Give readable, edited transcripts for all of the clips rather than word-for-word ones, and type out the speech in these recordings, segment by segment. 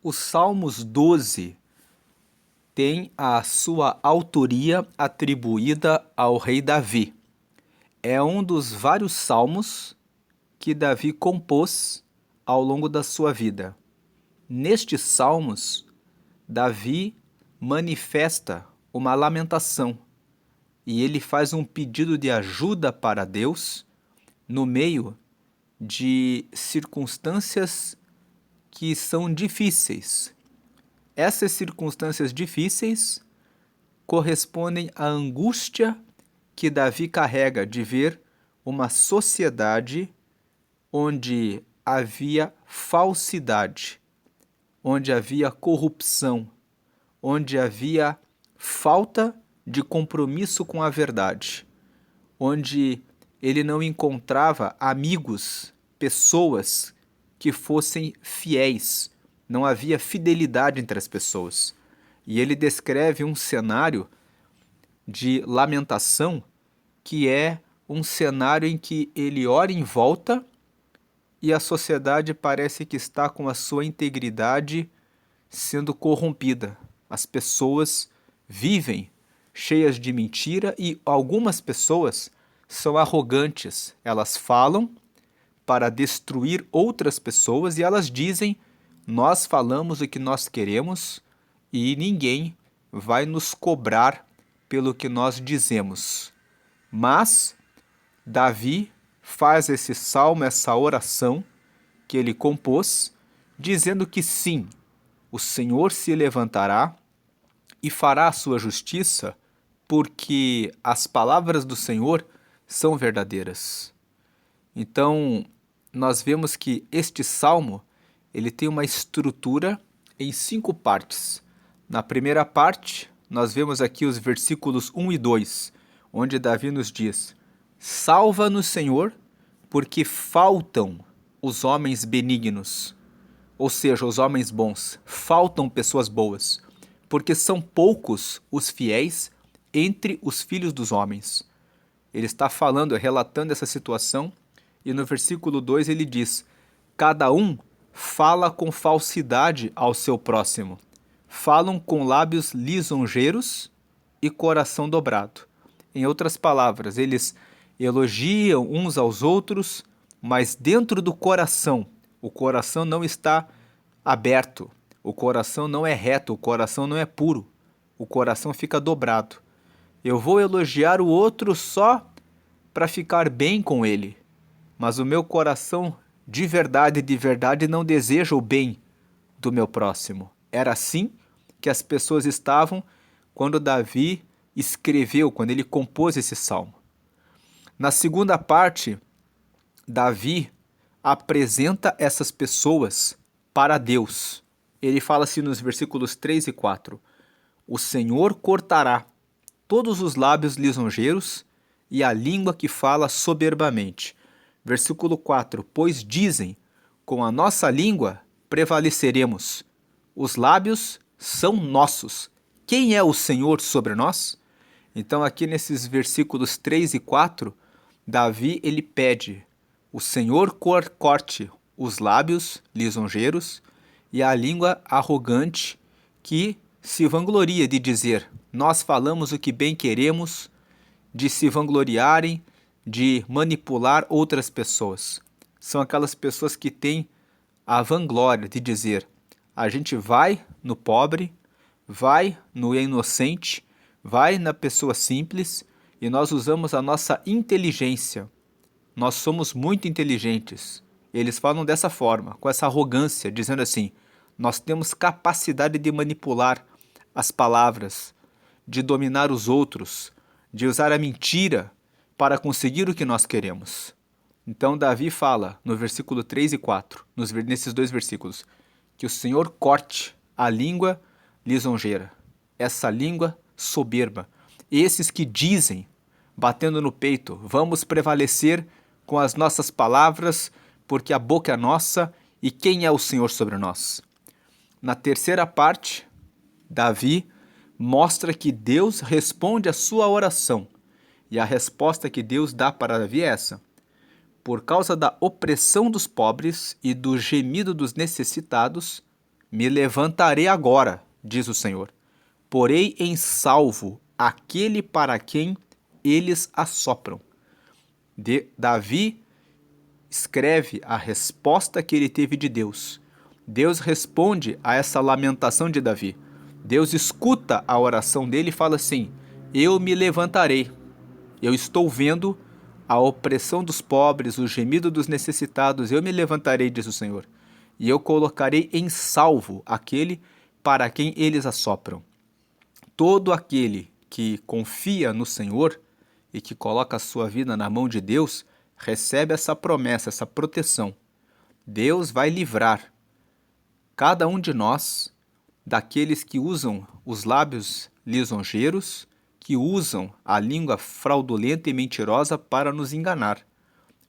Os Salmos 12 tem a sua autoria atribuída ao rei Davi. É um dos vários salmos que Davi compôs ao longo da sua vida. Nestes salmos, Davi manifesta uma lamentação e ele faz um pedido de ajuda para Deus no meio de circunstâncias que são difíceis. Essas circunstâncias difíceis correspondem à angústia que Davi carrega de ver uma sociedade onde havia falsidade, onde havia corrupção, onde havia falta de compromisso com a verdade, onde ele não encontrava amigos, pessoas que fossem fiéis, não havia fidelidade entre as pessoas. E ele descreve um cenário de lamentação que é um cenário em que ele olha em volta e a sociedade parece que está com a sua integridade sendo corrompida. As pessoas vivem cheias de mentira e algumas pessoas são arrogantes. Elas falam para destruir outras pessoas e elas dizem: nós falamos o que nós queremos e ninguém vai nos cobrar pelo que nós dizemos. Mas Davi faz esse salmo, essa oração que ele compôs, dizendo que sim, o Senhor se levantará e fará a sua justiça, porque as palavras do Senhor são verdadeiras. Então, nós vemos que este salmo ele tem uma estrutura em 5 partes. Na primeira parte, nós vemos aqui os versículos 1 e 2, onde Davi nos diz: salva-nos, Senhor, porque faltam os homens benignos, ou seja, os homens bons. Faltam pessoas boas, porque são poucos os fiéis entre os filhos dos homens. Ele está falando, relatando essa situação, e no versículo 2 ele diz: cada um fala com falsidade ao seu próximo. Falam com lábios lisonjeiros e coração dobrado. Em outras palavras, eles elogiam uns aos outros, mas dentro do coração, o coração não está aberto, o coração não é reto, o coração não é puro, o coração fica dobrado. Eu vou elogiar o outro só para ficar bem com ele, mas o meu coração de verdade não deseja o bem do meu próximo. Era assim que as pessoas estavam quando Davi escreveu, quando ele compôs esse salmo. Na segunda parte, Davi apresenta essas pessoas para Deus. Ele fala assim nos versículos 3 e 4: o Senhor cortará todos os lábios lisonjeiros e a língua que fala soberbamente. Versículo 4: pois dizem, com a nossa língua prevaleceremos. Os lábios são nossos. Quem é o Senhor sobre nós? Então aqui nesses versículos 3 e 4, Davi ele pede: o Senhor corte os lábios lisonjeiros e a língua arrogante que se vangloria de dizer: nós falamos o que bem queremos, de se vangloriarem, de manipular outras pessoas. São aquelas pessoas que têm a vanglória de dizer: a gente vai no pobre, vai no inocente, vai na pessoa simples e nós usamos a nossa inteligência. Nós somos muito inteligentes. Eles falam dessa forma, com essa arrogância, dizendo assim: nós temos capacidade de manipular as palavras, de dominar os outros, de usar a mentira para conseguir o que nós queremos. Então Davi fala no versículo 3 e 4, nesses 2 versículos, que o Senhor corte a língua lisonjeira, essa língua soberba. Esses que dizem, batendo no peito: vamos prevalecer com as nossas palavras, porque a boca é nossa e quem é o Senhor sobre nós? Na terceira parte, Davi mostra que Deus responde a sua oração. E a resposta que Deus dá para Davi é essa: por causa da opressão dos pobres e do gemido dos necessitados, Me levantarei agora, diz o Senhor. Porei em salvo aquele para quem eles assopram. Davi escreve a resposta que ele teve de Deus. Deus responde a essa lamentação de Davi. Deus escuta a oração dele e fala assim: eu me levantarei. Eu estou vendo a opressão dos pobres, o gemido dos necessitados. Eu me levantarei, diz o Senhor, e eu colocarei em salvo aquele para quem eles assopram. Todo aquele que confia no Senhor e que coloca a sua vida na mão de Deus, recebe essa promessa, essa proteção. Deus vai livrar cada um de nós daqueles que usam os lábios lisonjeiros, que usam a língua fraudulenta e mentirosa para nos enganar.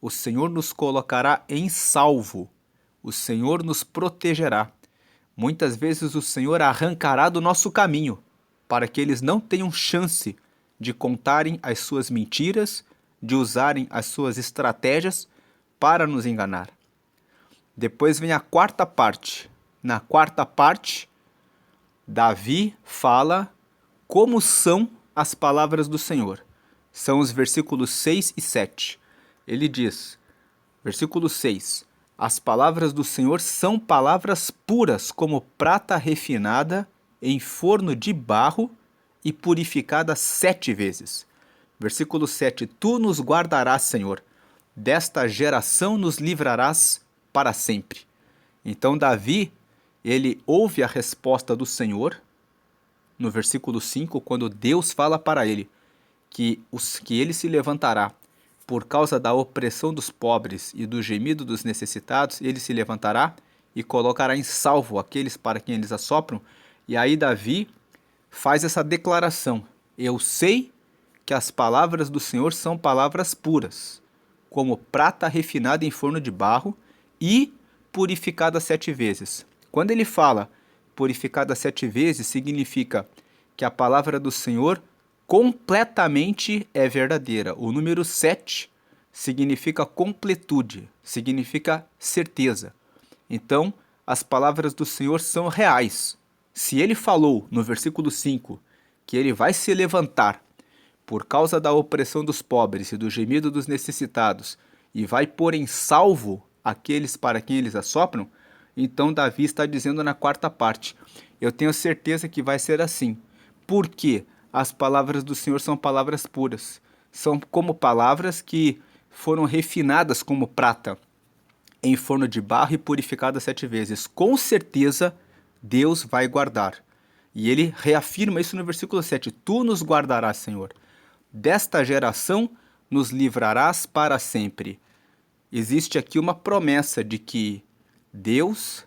O Senhor nos colocará em salvo. O Senhor nos protegerá. Muitas vezes o Senhor arrancará do nosso caminho, para que eles não tenham chance de contarem as suas mentiras, de usarem as suas estratégias para nos enganar. Depois vem a quarta parte. Na quarta parte, Davi fala como são as palavras do Senhor. São os versículos 6 e 7. Ele diz, versículo 6, as palavras do Senhor são palavras puras como prata refinada em forno de barro e purificada 7 vezes. Versículo 7, tu nos guardarás, Senhor, desta geração nos livrarás para sempre. Então Davi, ele ouve a resposta do Senhor, no versículo 5, quando Deus fala para ele que ele se levantará por causa da opressão dos pobres e do gemido dos necessitados, ele se levantará e colocará em salvo aqueles para quem eles assopram. E aí Davi faz essa declaração: eu sei que as palavras do Senhor são palavras puras, como prata refinada em forno de barro e purificada 7 vezes. Quando ele fala purificada 7 vezes, significa que a palavra do Senhor completamente é verdadeira. O número 7 significa completude, significa certeza. Então, as palavras do Senhor são reais. Se ele falou no versículo 5 que ele vai se levantar por causa da opressão dos pobres e do gemido dos necessitados e vai pôr em salvo aqueles para quem eles assopram, então Davi está dizendo na quarta parte: eu tenho certeza que vai ser assim, porque as palavras do Senhor são palavras puras, são como palavras que foram refinadas como prata em forno de barro e purificadas 7 vezes. Com certeza Deus vai guardar. E ele reafirma isso no versículo 7, tu nos guardarás, Senhor, desta geração nos livrarás para sempre. Existe aqui uma promessa de que Deus,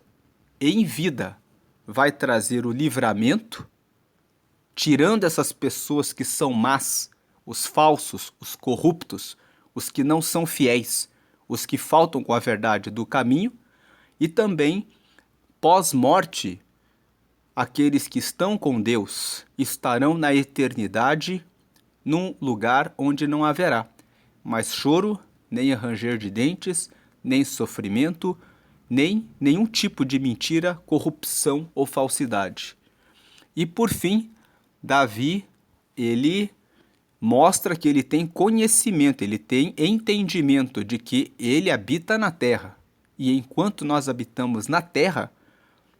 em vida, vai trazer o livramento, tirando essas pessoas que são más, os falsos, os corruptos, os que não são fiéis, os que faltam com a verdade do caminho, e também, pós-morte, aqueles que estão com Deus estarão na eternidade num lugar onde não haverá mais choro, nem ranger de dentes, nem sofrimento, nem nenhum tipo de mentira, corrupção ou falsidade. E por fim, Davi, ele mostra que ele tem conhecimento, ele tem entendimento de que ele habita na terra. E enquanto nós habitamos na terra,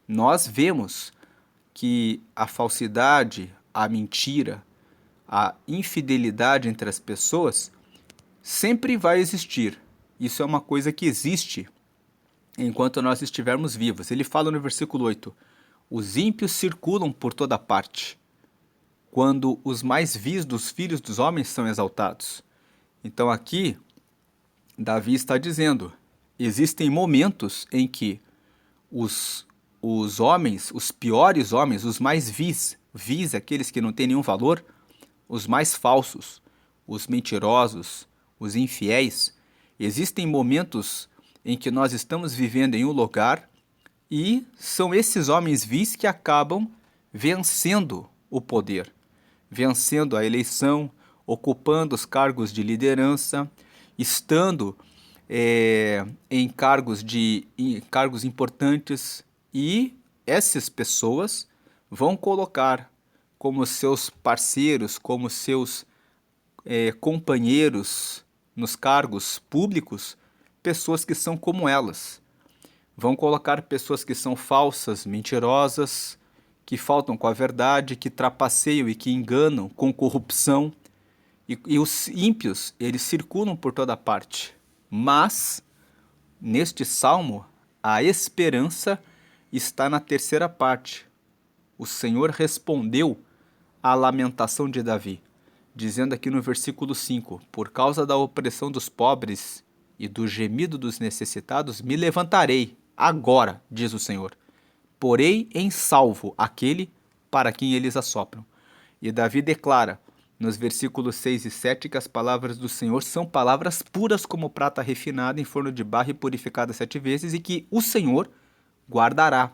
nós vemos que a falsidade, a mentira, a infidelidade entre as pessoas sempre vai existir. Isso é uma coisa que existe enquanto nós estivermos vivos. Ele fala no versículo 8, os ímpios circulam por toda parte, quando os mais vis dos filhos dos homens são exaltados. Então aqui, Davi está dizendo, existem momentos em que os homens, os piores homens, os mais vis, aqueles que não têm nenhum valor, os mais falsos, os mentirosos, os infiéis, existem momentos em que nós estamos vivendo em um lugar e são esses homens vis que acabam vencendo o poder, vencendo a eleição, ocupando os cargos de liderança, estando em cargos importantes e essas pessoas vão colocar como seus parceiros, como seus companheiros nos cargos públicos, pessoas que são como elas. Vão colocar pessoas que são falsas, mentirosas, que faltam com a verdade, que trapaceiam e que enganam com corrupção. E os ímpios, eles circulam por toda parte. Mas, neste salmo, a esperança está na terceira parte. O Senhor respondeu à lamentação de Davi, dizendo aqui no versículo 5: por causa da opressão dos pobres e do gemido dos necessitados, me levantarei agora, diz o Senhor. Porei em salvo aquele para quem eles assopram. E Davi declara nos versículos 6 e 7 que as palavras do Senhor são palavras puras como prata refinada em forno de barro e purificada 7 vezes, e que o Senhor guardará.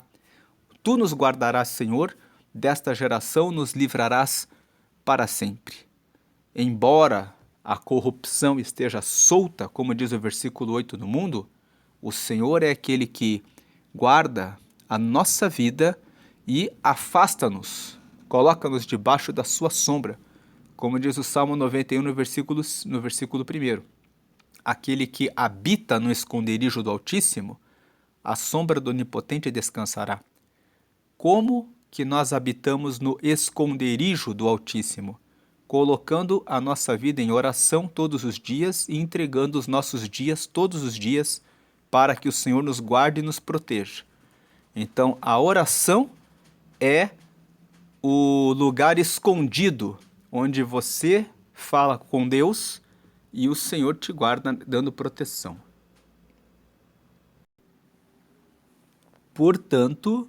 Tu nos guardarás, Senhor, desta geração nos livrarás para sempre. Embora a corrupção esteja solta, como diz o versículo 8 no mundo, o Senhor é aquele que guarda a nossa vida e afasta-nos, coloca-nos debaixo da sua sombra, como diz o Salmo 91 no versículo 1. Aquele que habita no esconderijo do Altíssimo, a sombra do Onipotente descansará. Como que nós habitamos no esconderijo do Altíssimo? Colocando a nossa vida em oração todos os dias e entregando os nossos dias todos os dias para que o Senhor nos guarde e nos proteja. Então, a oração é o lugar escondido onde você fala com Deus e o Senhor te guarda dando proteção. Portanto,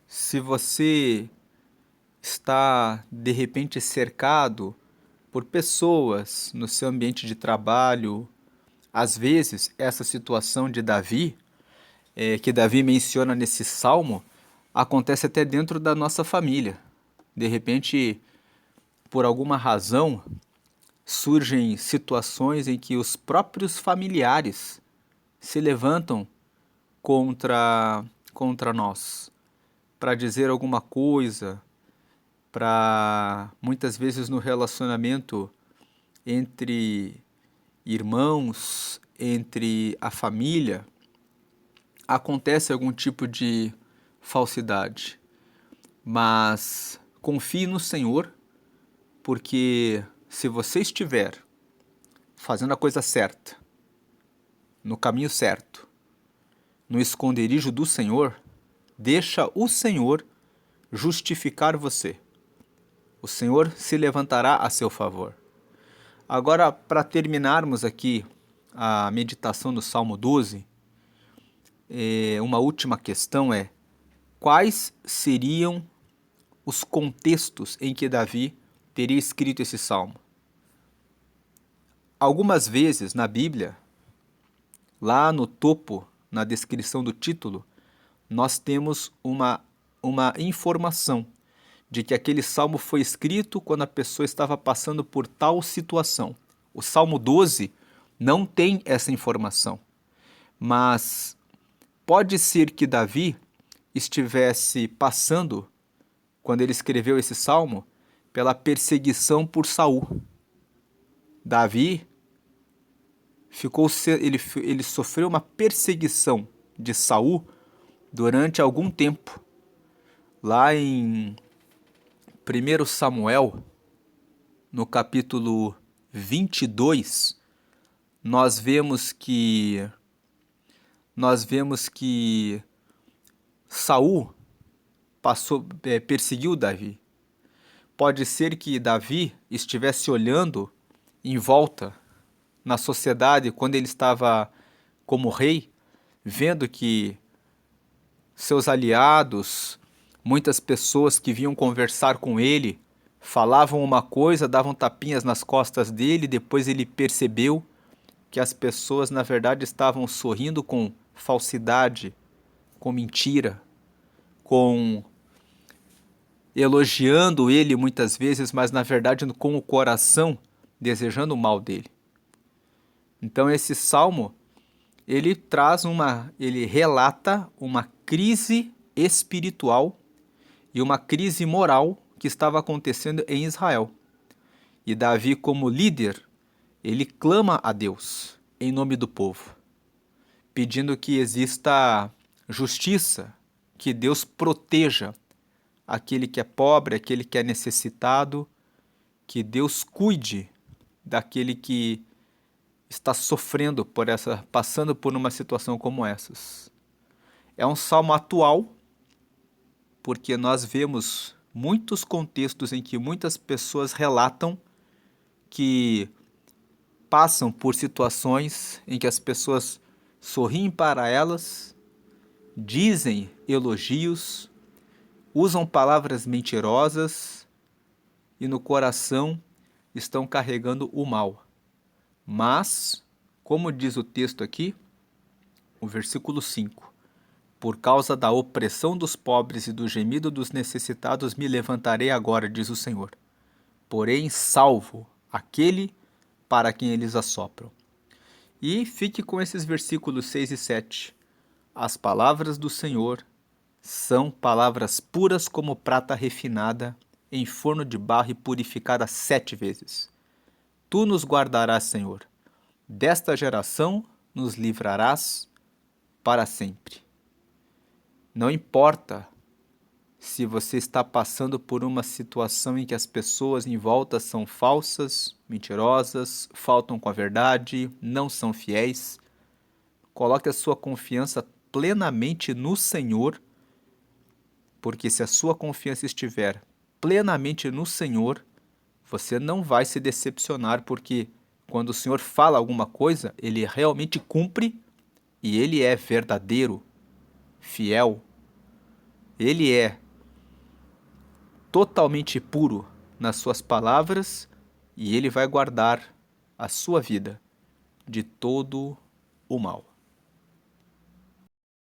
se você está de repente cercado por pessoas no seu ambiente de trabalho, às vezes essa situação de Davi, que Davi menciona nesse salmo, acontece até dentro da nossa família. De repente, por alguma razão, surgem situações em que os próprios familiares se levantam contra nós, para dizer alguma coisa, para muitas vezes no relacionamento entre irmãos, entre a família, acontece algum tipo de falsidade. Mas confie no Senhor, porque se você estiver fazendo a coisa certa, no caminho certo, no esconderijo do Senhor, deixa o Senhor justificar você. O Senhor se levantará a seu favor. Agora, para terminarmos aqui a meditação do Salmo 12, uma última questão é: quais seriam os contextos em que Davi teria escrito esse salmo? Algumas vezes na Bíblia, lá no topo, na descrição do título, nós temos uma informação de que aquele salmo foi escrito quando a pessoa estava passando por tal situação. O Salmo 12 não tem essa informação, mas pode ser que Davi estivesse passando, quando ele escreveu esse salmo, pela perseguição por Saul. Davi ele sofreu uma perseguição de Saul durante algum tempo. Lá em 1 Samuel, no capítulo 22, nós vemos que Saul perseguiu Davi. Pode ser que Davi estivesse olhando em volta na sociedade quando ele estava como rei, vendo que seus aliados, muitas pessoas que vinham conversar com ele, falavam uma coisa, davam tapinhas nas costas dele, depois ele percebeu que as pessoas na verdade estavam sorrindo com falsidade, com mentira, elogiando ele muitas vezes, mas na verdade com o coração desejando o mal dele. Então esse salmo, ele relata uma crise espiritual e uma crise moral que estava acontecendo em Israel. E Davi, como líder, ele clama a Deus em nome do povo, pedindo que exista justiça, que Deus proteja aquele que é pobre, aquele que é necessitado, que Deus cuide daquele que está sofrendo passando por uma situação como essas. É um salmo atual, porque nós vemos muitos contextos em que muitas pessoas relatam que passam por situações em que as pessoas sorriem para elas, dizem elogios, usam palavras mentirosas e no coração estão carregando o mal. Mas, como diz o texto aqui, o versículo 5, por causa da opressão dos pobres e do gemido dos necessitados me levantarei agora, diz o Senhor. Porém, salvo aquele para quem eles assopram. E fique com esses versículos 6 e 7. As palavras do Senhor são palavras puras como prata refinada, em forno de barro e purificada 7 vezes. Tu nos guardarás, Senhor. Desta geração nos livrarás para sempre. Não importa se você está passando por uma situação em que as pessoas em volta são falsas, mentirosas, faltam com a verdade, não são fiéis. Coloque a sua confiança plenamente no Senhor, porque se a sua confiança estiver plenamente no Senhor, você não vai se decepcionar, porque quando o Senhor fala alguma coisa, Ele realmente cumpre e Ele é verdadeiro, fiel. Ele é totalmente puro nas suas palavras e Ele vai guardar a sua vida de todo o mal.